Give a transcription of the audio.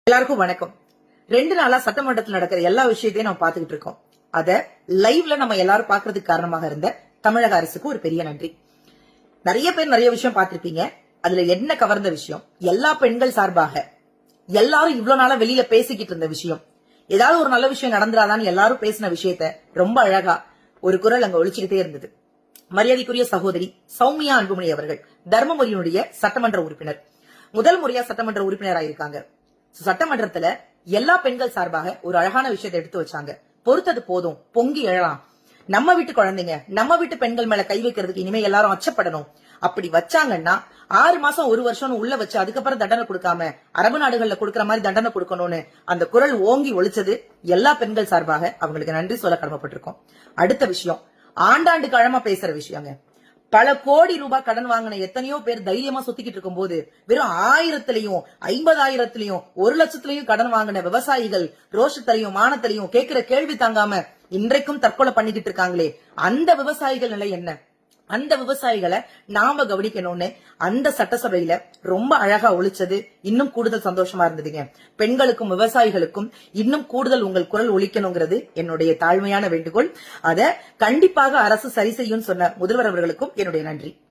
எல்லாருக்கும் வணக்கம். 2 நாளா சட்டமன்றத்தில் நடக்கிற எல்லா விஷயத்தையும் நம்ம பாத்துக்கிட்டு இருக்கோம். அத லைவ்ல நம்ம எல்லாரும் பாக்குறதுக்கு காரணமாக இருந்த தமிழக அரசுக்கு ஒரு பெரிய நன்றி. நிறைய பேர் நிறைய விஷயம் பாத்திருப்பீங்க. அதுல என்ன கவர்ந்த விஷயம், எல்லா பெண்கள் சார்பாக எல்லாரும் இவ்வளவு நாளா வெளியில பேசிக்கிட்டு இருந்த விஷயம், ஏதாவது ஒரு நல்ல விஷயம் நடந்துராதான்னு எல்லாரும் பேசின விஷயத்த ரொம்ப அழகா ஒரு குரல் அங்க ஒழிச்சுக்கிட்டே இருந்தது. மரியாதைக்குரிய சகோதரி சௌமியா அன்புமணி அவர்கள் தர்மபுரியினுடைய சட்டமன்ற உறுப்பினர், முதல் முறையா சட்டமன்ற உறுப்பினராயிருக்காங்க. சட்டமன்றத்துல எல்லா பெண்கள் சார்பாக ஒரு அழகான விஷயத்தை எடுத்து வச்சாங்க. பொறுத்தது போதும், பொங்கி எழலாம். நம்ம வீட்டு குழந்தைங்க, நம்ம வீட்டு பெண்கள் மேல கை வைக்கிறதுக்கு இனிமே எல்லாரும் அச்சப்படணும். அப்படி வச்சாங்கன்னா 6 மாசம் 1 வருஷம் உள்ள வச்சு அதுக்கப்புறம் தண்டனை கொடுக்காம அரபு நாடுகள்ல கொடுக்கற மாதிரி தண்டனை கொடுக்கணும்னு அந்த குரல் ஓங்கி ஒழிச்சது எல்லா பெண்கள் சார்பாக அவங்களுக்கு நன்றி சொல்ல கடமைப்பட்டிருக்கோம். அடுத்த விஷயம், ஆண்டாண்டு காலமா பேசுற விஷயங்க. பல கோடி ரூபாய் கடன் வாங்கின எத்தனையோ பேர் தைரியமா சுத்திக்கிட்டு இருக்கும் போது வெறும் 1000லையும் 50,000லையும் 1,00,000லையும் கடன் வாங்கின விவசாயிகள் ரோஷத்திலையும் மானத்திலையும் கேட்கிற கேள்வி தாங்காம இன்றைக்கும் தற்கொலை பண்ணிக்கிட்டு இருக்காங்களே, அந்த விவசாயிகள் நிலை என்ன? அந்த விவசாயிகளை நாம கவனிக்கணும்னு அந்த சட்டசபையில ரொம்ப அழகா ஒழிச்சது இன்னும் கூடுதல் சந்தோஷமா இருந்ததுங்க. பெண்களுக்கும் விவசாயிகளுக்கும் இன்னும் கூடுதல் உங்கள் குரல் ஒலிக்கணுங்கிறது என்னுடைய தாழ்மையான வேண்டுகோள். அத கண்டிப்பாக அரசு சரி செய்யும் சொன்ன முதல்வர் அவர்களுக்கும் என்னுடைய நன்றி.